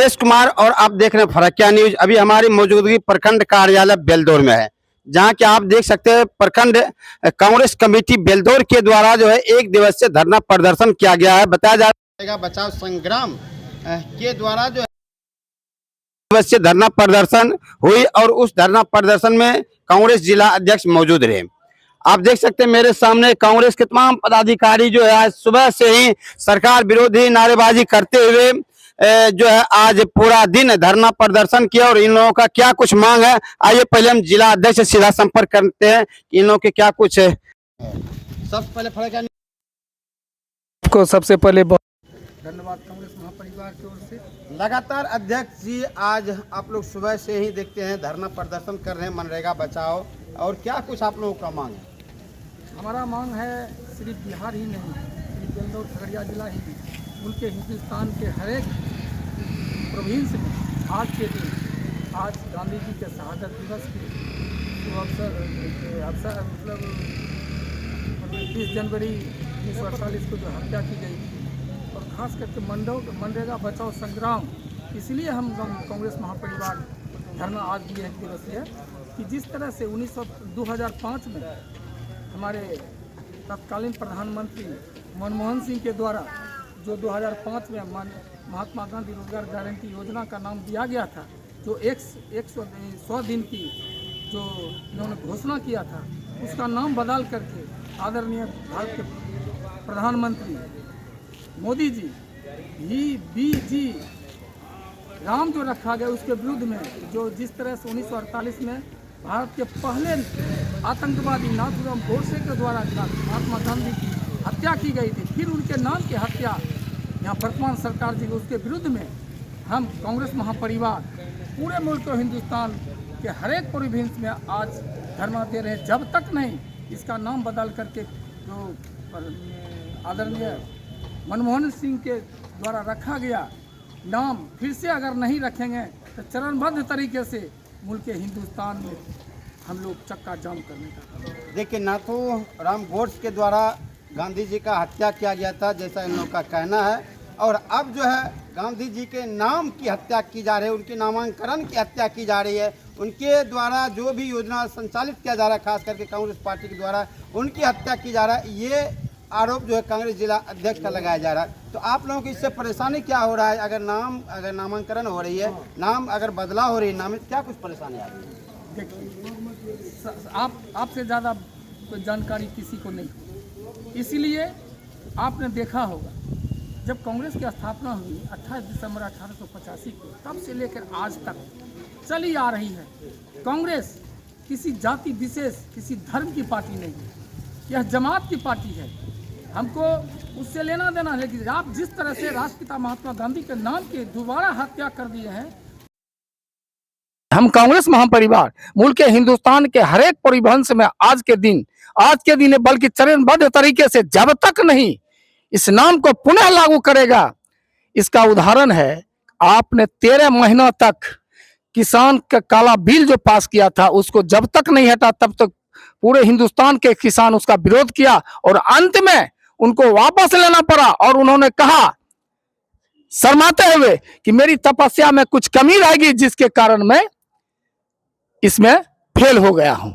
नितेश कुमार और आप देख रहे हैं फरक्या न्यूज। अभी हमारी मौजूदगी प्रखंड कार्यालय बेलदौर में है, जहां कि आप देख सकते हैं प्रखंड कांग्रेस कमेटी बेलदौर के द्वारा जो है 1 दिवसीय धरना प्रदर्शन किया गया है। बताया जा रहा है बचाव संग्राम के द्वारा जो दिवसीय धरना प्रदर्शन हुई और उस धरना प्रदर्शन में कांग्रेस जिला अध्यक्ष मौजूद रहे। आप देख सकते हैं मेरे सामने कांग्रेस के तमाम पदाधिकारी जो है आज सुबह से ही सरकार विरोधी नारेबाजी करते हुए जो है आज पूरा दिन धरना प्रदर्शन किया। और इन लोगों का क्या कुछ मांग है, आइए पहले हम जिला अध्यक्ष से सीधा संपर्क करते हैं कि इन लोगों के क्या कुछ है। सबसे पहले धन्यवाद कांग्रेस महापरिवार की ओर से। लगातार अध्यक्ष जी आज आप लोग सुबह से ही देखते हैं धरना प्रदर्शन कर रहे हैं मनरेगा बचाओ, और क्या कुछ आप लोगों का मांग है? हमारा मांग है सिर्फ बिहार ही नहीं, सिर्फ बेलदौर खगड़िया जिला ही नहीं, उनके हिंदुस्तान के हर एक प्रोविंस में आज के दिन, आज गांधी जी के शहादत दिवस के अवसर मतलब 30 जनवरी 1948 को जो हत्या की गई थी, और ख़ास करके मनरेगा बचाओ संग्राम, इसलिए हम कांग्रेस महापरिवार धरना आज दिए 1 दिवसीय कि जिस तरह से 2005 में हमारे तत्कालीन प्रधानमंत्री मनमोहन सिंह के द्वारा जो 2005 में महात्मा गांधी रोजगार गारंटी योजना का नाम दिया गया था, जो 100 दिन की जो इन्होंने घोषणा किया था, उसका नाम बदल करके आदरणीय भारत के प्रधानमंत्री मोदी जी BG राम जो रखा गया, उसके विरुद्ध में जो जिस तरह से 1948 में भारत के पहले आतंकवादी नाथूराम गोडसे के द्वारा महात्मा गांधी की हत्या की गई थी, फिर उनके नाम की हत्या यहाँ वर्तमान सरकार जी, उसके विरुद्ध में हम कांग्रेस महापरिवार पूरे मुल्क और हिंदुस्तान के हर एक प्रोविंस में आज धरना दे रहे हैं। जब तक नहीं इसका नाम बदल करके जो आदरणीय मनमोहन सिंह के द्वारा रखा गया नाम फिर से अगर नहीं रखेंगे तो चरणबद्ध तरीके से मुल्क हिंदुस्तान में हम लोग चक्का जाम करने का। देखिए, नाथूराम गोडसे के द्वारा गांधी जी का हत्या किया गया था, जैसा इन लोगों का कहना है, और अब जो है गांधी जी के नाम की हत्या की जा रही है, उनके नामांकन की हत्या की जा रही है, उनके द्वारा जो भी योजना संचालित किया जा रहा है खास करके कांग्रेस पार्टी के द्वारा उनकी हत्या की जा रहा है। ये आरोप जो है कांग्रेस जिला अध्यक्ष का लगाया जा रहा है। तो आप लोगों की इससे परेशानी क्या हो रहा है? अगर नामांकन हो रही है, नाम अगर बदला हो रही है, नाम क्या कुछ परेशानी आ रही है? देखिए, आपसे ज़्यादा कोई जानकारी किसी को नहीं, इसीलिए आपने देखा होगा जब कांग्रेस की स्थापना हुई 28 दिसंबर 1885 को, तब से लेकर आज तक चली आ रही है। कांग्रेस किसी जाति विशेष, किसी धर्म की पार्टी नहीं है, यह जमात की पार्टी है। हमको उससे लेना देना है कि आप जिस तरह से राष्ट्रपिता महात्मा गांधी के नाम की दोबारा हत्या कर दिए हैं, हम कांग्रेस महापरिवार मुल्क के हिंदुस्तान के हर एक परिवंश में आज के दिन बल्कि चरणबद्ध तरीके से जब तक नहीं इस नाम को पुनः लागू करेगा। इसका उदाहरण है, आपने 13 महीनों तक किसान का काला बिल जो पास किया था, उसको जब तक नहीं हटा तब तक पूरे हिंदुस्तान के किसान उसका विरोध किया, और अंत में उनको वापस लेना पड़ा। और उन्होंने कहा शर्माते हुए कि मेरी तपस्या में कुछ कमी रहेगी, जिसके कारण मैं इसमें फेल हो गया हूं।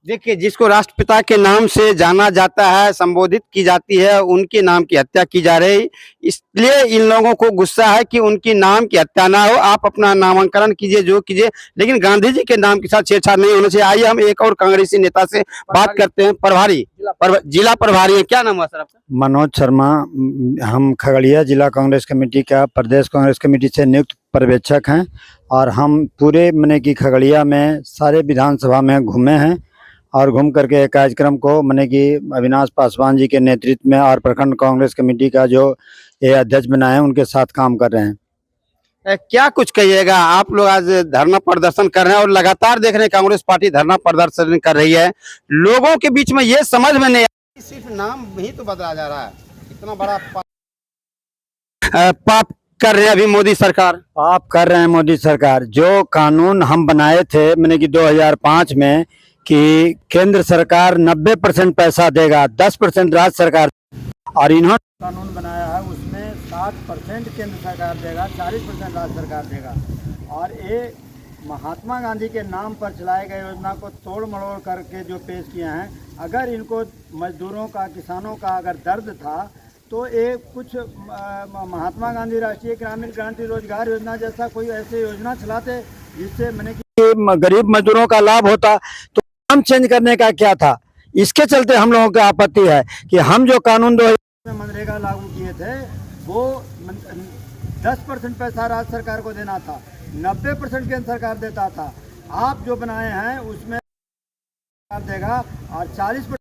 देखिए, जिसको राष्ट्रपिता के नाम से जाना जाता है, संबोधित की जाती है, उनके नाम की हत्या की जा रही, इसलिए इन लोगों को गुस्सा है कि उनकी नाम की हत्या ना हो। आप अपना नामांकन कीजिए, जो कीजिए, लेकिन गांधी जी के नाम के साथ छेड़छाड़ नहीं होना चाहिए। आइए हम एक और कांग्रेसी नेता से बात करते हैं। जिला प्रभारी है, क्या नाम हुआ सर आपका? मनोज शर्मा। हम खगड़िया जिला कांग्रेस कमेटी का प्रदेश कांग्रेस कमेटी से नियुक्त पर्यवेक्षक हैं, और हम पूरे मने की खगड़िया में सारे विधानसभा में घूमे हैं, और घूम करके एक कार्यक्रम को मने कि अविनाश पासवान जी के नेतृत्व में और प्रखंड कांग्रेस कमेटी का जो ये अध्यक्ष बनाए हैं, उनके साथ काम कर रहे हैं। क्या कुछ कहिएगा? आप लोग आज धरना प्रदर्शन कर रहे हैं और लगातार देख रहे हैं कांग्रेस पार्टी धरना प्रदर्शन कर रही है, लोगों के बीच में ये समझ में नहीं, सिर्फ नाम ही तो बदला जा रहा है, इतना बड़ा पाप कर रहे हैं अभी मोदी सरकार। पाप कर रहे हैं मोदी सरकार। जो कानून हम बनाए थे मैंने कि 2005 में कि केंद्र सरकार 90% पैसा देगा, 10% राज्य सरकार, और इन्होंने कानून बनाया है उसमें 60% केंद्र सरकार देगा, 40% राज्य सरकार देगा। और ये महात्मा गांधी के नाम पर चलाए गए योजना को तोड़ मरोड़ करके जो पेश किए हैं, अगर इनको मजदूरों का, किसानों का अगर दर्द था तो ये कुछ महात्मा गांधी राष्ट्रीय ग्रामीण गारंटी रोजगार योजना जैसा कोई ऐसे योजना चलाते जिससे मैंने कि गरीब मजदूरों का लाभ होता। तो नाम चेंज करने का क्या था? इसके चलते हम लोगों की आपत्ति है कि हम जो कानून 2000 में मनरेगा लागू किए थे वो 10% पैसा राज्य सरकार को देना था, 90% केंद्र सरकार देता था। आप जो बनाए हैं उसमें सरकार देगा और 40%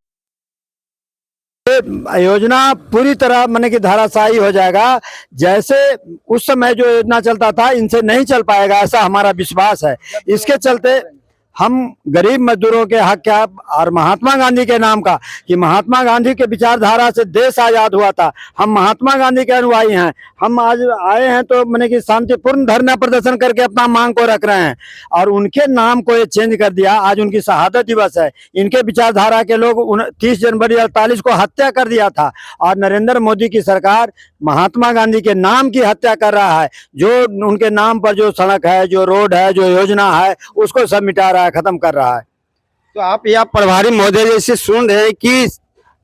योजना पूरी तरह माने कि धाराशाही हो जाएगा। जैसे उस समय जो योजना चलता था इनसे नहीं चल पाएगा, ऐसा हमारा विश्वास है। इसके चलते हम गरीब मजदूरों के हक का और महात्मा गांधी के नाम का, कि महात्मा गांधी के विचारधारा से देश आजाद हुआ था, हम महात्मा गांधी के अनुयायी हैं। हम आज आए हैं तो मैंने कि शांतिपूर्ण धरना प्रदर्शन करके अपना मांग को रख रहे हैं और उनके नाम को ये चेंज कर दिया। आज उनकी शहादत दिवस है। इनके विचारधारा के लोग 30 जनवरी 48 को हत्या कर दिया था और नरेंद्र मोदी की सरकार महात्मा गांधी के नाम की हत्या कर रहा है। जो उनके नाम पर जो सड़क है, जो रोड है, जो योजना है, उसको सब मिटा रहा है, खत्म कर रहा है। तो आप यह प्रभारी महोदय जैसे सुन रहे हैं कि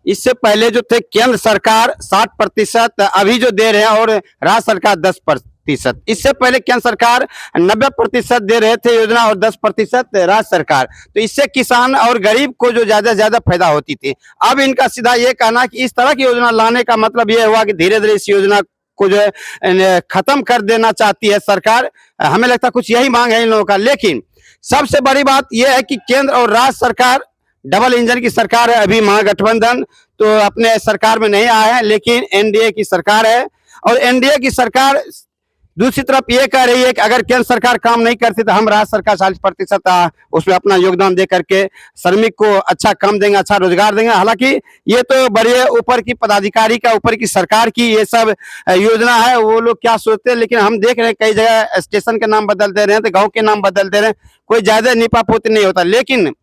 इससे पहले जो थे केंद्र सरकार 60%, अभी जो दे रहे हैं, और राज्य सरकार 10%। इससे पहले केंद्र सरकार 90% दे रहे थे योजना और 10% राज्य सरकार। तो इससे किसान और गरीब को जो ज्यादा से ज्यादा फायदा होती थी। अब इनका सीधा ये कहना कि इस तरह की योजना लाने का मतलब ये हुआ कि धीरे धीरे इस योजना को जो है खत्म कर देना चाहती है सरकार। हमें लगता है कुछ यही मांग है इन लोगों का। लेकिन सबसे बड़ी बात यह है कि केंद्र और राज्य सरकार डबल इंजन की सरकार है। अभी महागठबंधन तो अपने सरकार में नहीं आया है, लेकिन एनडीए की सरकार है। और एनडीए की सरकार दूसरी तरफ ये कह रही है कि अगर केंद्र सरकार काम नहीं करती तो हम राज्य सरकार 40% उसमें अपना योगदान दे करके श्रमिक को अच्छा काम देंगे, अच्छा रोजगार देंगे। हालांकि ये तो बड़े ऊपर की पदाधिकारी का, ऊपर की सरकार की ये सब योजना है, वो लोग क्या सोचते हैं। लेकिन हम देख रहे हैं कई जगह स्टेशन के नाम बदल दे रहे हैं, तो गाँव के नाम बदल दे रहे हैं, कोई ज्यादा नीपापोती नहीं होता। लेकिन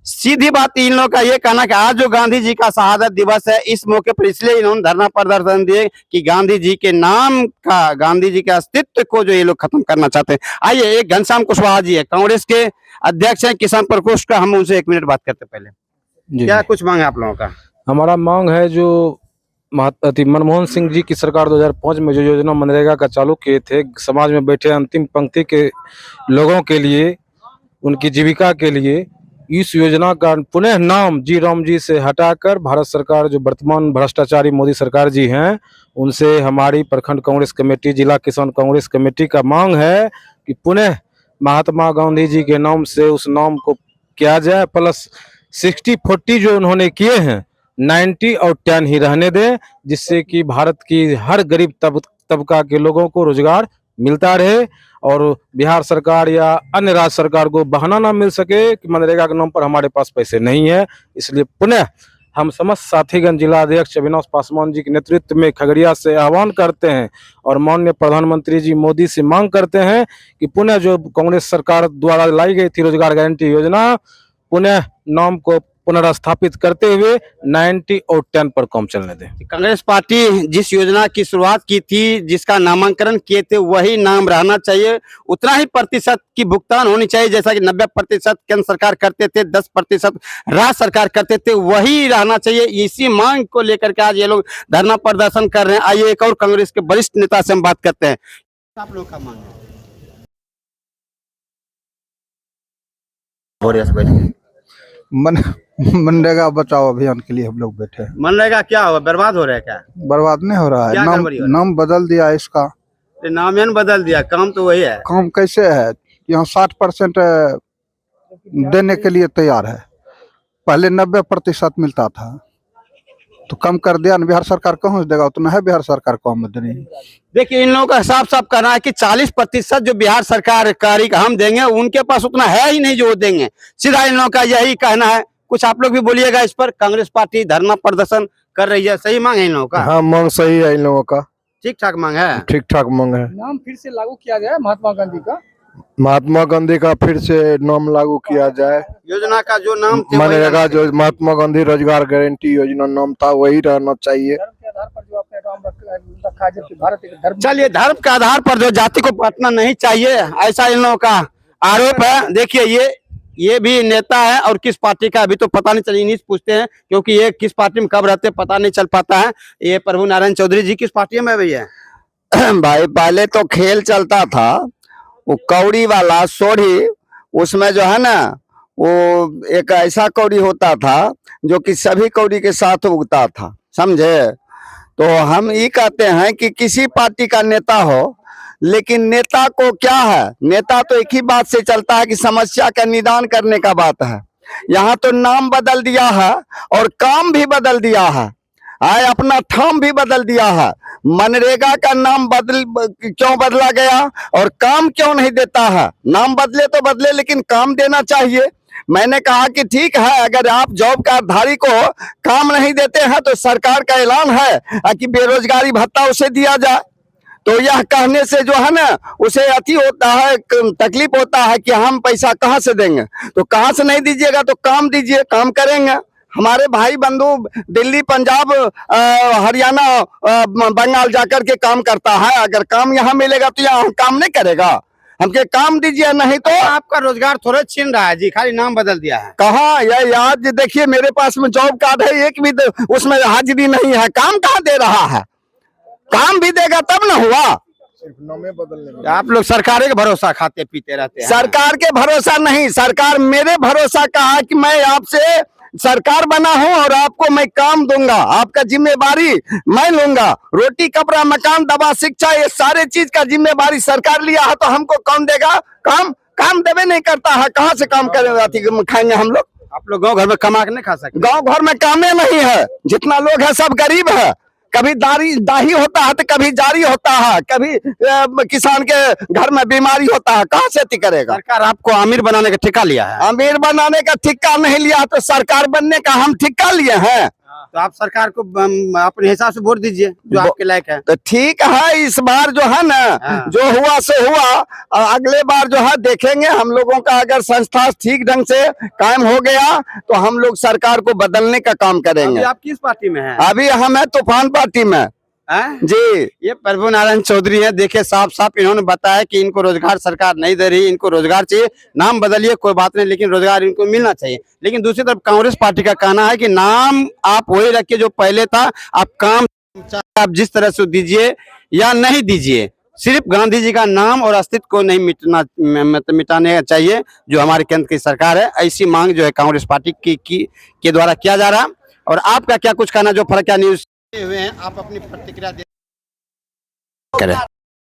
सीधी बात इन लोगों का ये कहना कि आज जो गांधी जी का शहादत दिवस है, इस मौके पर इसलिए इन्होंने धरना प्रदर्शन दिए कि गांधी जी के नाम का, गांधी जी के अस्तित्व को जो ये लोग खत्म करना चाहते हैं। आइए, एक घनश्याम कुशवाहा जी है, कांग्रेस के अध्यक्ष हैं किसान प्रकोष्ठ का, हम उनसे 1 मिनट बात करते पहले। क्या कुछ मांग है आप लोगों का? हमारा मांग है जो मनमोहन सिंह जी की सरकार 2005 में जो योजना मनरेगा का चालू किए थे, समाज में बैठे अंतिम पंक्ति के लोगों के लिए, उनकी जीविका के लिए, इस योजना का पुनः नाम जी राम जी से हटाकर भारत सरकार जो वर्तमान भ्रष्टाचारी मोदी सरकार जी हैं, उनसे हमारी प्रखंड कांग्रेस कमेटी, जिला किसान कांग्रेस कमेटी का मांग है कि पुनः महात्मा गांधी जी के नाम से उस नाम को किया जाए, प्लस 60-40 जो उन्होंने किए हैं 90 और 10 ही रहने दें, जिससे कि भारत की हर गरीब तबका के लोगों को रोजगार मिलता रहे और बिहार सरकार या अन्य राज्य सरकार को बहाना ना मिल सके कि मनरेगा के नाम पर हमारे पास पैसे नहीं है। इसलिए पुनः हम समस्त साथीगण जिला अध्यक्ष अविनाश पासवान जी के नेतृत्व में खगड़िया से आह्वान करते हैं और माननीय प्रधानमंत्री जी मोदी से मांग करते हैं कि पुनः जो कांग्रेस सरकार द्वारा लाई गई थी रोजगार गारंटी योजना, पुनः नाम को पुनर्स्थापित करते हुए 90 और 10 पर काम चलने दें। कांग्रेस पार्टी जिस योजना की शुरुआत की थी, जिसका नामांकन किए थे, वही नाम रहना चाहिए। उतना ही प्रतिशत की भुगतान होनी चाहिए, जैसा कि 90% केंद्र सरकार करते थे, 10% राज्य सरकार करते थे, वही रहना चाहिए। इसी मांग को लेकर के आज ये लोग धरना प्रदर्शन कर रहे हैं। आइए एक और कांग्रेस के वरिष्ठ नेता से हम बात करते हैं। आप लोग का मांग है? मनरेगा बचाओ अभियान के लिए हम लोग बैठे हैं। मनरेगा क्या हुआ, बर्बाद हो रहा है क्या? बर्बाद नहीं हो रहा है, क्या नाम गड़बड़ी हो रहा है? नाम बदल दिया है इसका। नाम ही बदल दिया, काम तो वही है। काम कैसे है? यहाँ 60% देने के लिए तैयार है, पहले 90% मिलता था, तो कम कर दिया। बिहार सरकार कहाँ से देगा, उतना है बिहार सरकार को आमदनी। देखिए, इन लोगों का साफ साफ कहना है कि 40% जो बिहार सरकार का हम देंगे, उनके पास उतना है ही नहीं जो वो देंगे। सीधा इन लोगों का यही कहना है। कुछ आप लोग भी बोलिएगा इस पर। कांग्रेस पार्टी धरना प्रदर्शन कर रही है, सही मांग है इन लोगों का? हाँ, मांग सही है इन लोगों का, ठीक ठाक मांग है। ठीक ठाक मांग है। नाम फिर से लागू किया जाए महात्मा गांधी का। महात्मा गांधी का फिर से नाम लागू किया जाए। योजना का जो नाम थे, वही मनरेगा रहना जो महात्मा गांधी रोजगार गारंटी योजना नाम था, वही रहना चाहिए। धर्म के आधार पर जो आपने नाम रखा था, जबकि भारत एक धर्म। चलिए, धर्म के आधार पर जो जाति को बांटना नहीं चाहिए, ऐसा इन लोगों का आरोप है। देखिए, ये भी नेता है और किस पार्टी का अभी तो पता नहीं चल, इन्हीं से पूछते हैं, क्योंकि ये किस पार्टी में कब रहते पता नहीं चल पाता है। ये प्रभु नारायण चौधरी जी किस पार्टी में भैया? भाई पहले तो खेल चलता था, वो कौड़ी वाला सोढ़ी, उसमें जो है ना वो एक ऐसा कौड़ी होता था जो कि सभी कौड़ी के साथ उगता था, समझे। तो हम ये कहते हैं कि किसी पार्टी का नेता हो, लेकिन नेता को क्या है, नेता तो एक ही बात से चलता है कि समस्या का निदान करने का बात है। यहाँ तो नाम बदल दिया है और काम भी बदल दिया है, अपना ठाम भी बदल दिया है। मनरेगा का नाम क्यों बदला गया और काम क्यों नहीं देता है? नाम बदले तो बदले, लेकिन काम देना चाहिए। मैंने कहा कि ठीक है, अगर आप जॉब कार्डधारी को काम नहीं देते हैं तो सरकार का ऐलान है कि बेरोजगारी भत्ता उसे दिया जाए। तो यह कहने से जो है ना उसे अति होता है, तकलीफ होता है कि हम पैसा कहाँ से देंगे। तो कहाँ से नहीं दीजिएगा तो काम दीजिए, काम करेंगे। हमारे भाई बंधु दिल्ली, पंजाब, हरियाणा, बंगाल जाकर के काम करता है। अगर काम यहाँ मिलेगा तो यहाँ काम नहीं करेगा। हमके काम दीजिए, नहीं तो आपका रोजगार थोड़ा छीन रहा है जी, खाली नाम बदल दिया है। कहाँ यह आज देखिए, मेरे पास में जॉब कार्ड है, एक भी उसमें हाजिरी नहीं है। काम कहाँ दे रहा है? काम भी देगा तब ना हुआ। आप लोग सरकार के भरोसा खाते पीते रहते हैं। सरकार के भरोसा नहीं, सरकार मेरे भरोसा कहा कि मैं आपसे सरकार बना हूं और आपको मैं काम दूंगा, आपका जिम्मेवारी मैं लूंगा। रोटी, कपड़ा, मकान, दवा, शिक्षा, ये सारे चीज का जिम्मेवारी सरकार लिया है, तो हमको कौन देगा काम? काम देवे नहीं करता है, कहाँ से काम करेंगे, खाएंगे हम लोग? आप लोग गांव घर में कमा के नहीं खा सकते? गांव घर में कामे नहीं है, जितना लोग है सब गरीब है। कभी दाही होता है तो कभी जारी होता है, कभी किसान के घर में बीमारी होता है, कहाँ से अति करेगा? सरकार आपको अमीर बनाने का ठेका लिया है। अमीर बनाने का ठेका नहीं लिया, तो सरकार बनने का हम ठेका लिए हैं। तो आप सरकार को अपने हिसाब से वोट दीजिए जो आपके लायक है। तो ठीक है, इस बार जो है ना जो हुआ सो हुआ। अगले बार जो है देखेंगे, हम लोगों का अगर संस्था ठीक ढंग से कायम हो गया तो हम लोग सरकार को बदलने का काम करेंगे। अभी आप किस पार्टी में हैं? अभी हम है तूफान पार्टी में जी। ये प्रभु नारायण चौधरी है। देखिए, साफ साफ इन्होंने बताया कि इनको रोजगार सरकार नहीं दे रही, इनको रोजगार चाहिए। नाम बदलिए कोई बात नहीं, लेकिन रोजगार इनको मिलना चाहिए। लेकिन दूसरी तरफ कांग्रेस पार्टी का कहना है कि नाम आप वही रखिए जो पहले था, आप काम आप जिस तरह से दीजिए या नहीं दीजिए, सिर्फ गांधी जी का नाम और अस्तित्व को नहीं मिटाने चाहिए, जो हमारे केंद्र की सरकार है। ऐसी मांग जो है कांग्रेस पार्टी के द्वारा किया जा रहा। और आपका क्या कुछ कहना जो फरक्या न्यूज हुए हैं, आप अपनी प्रतिक्रिया दे करें।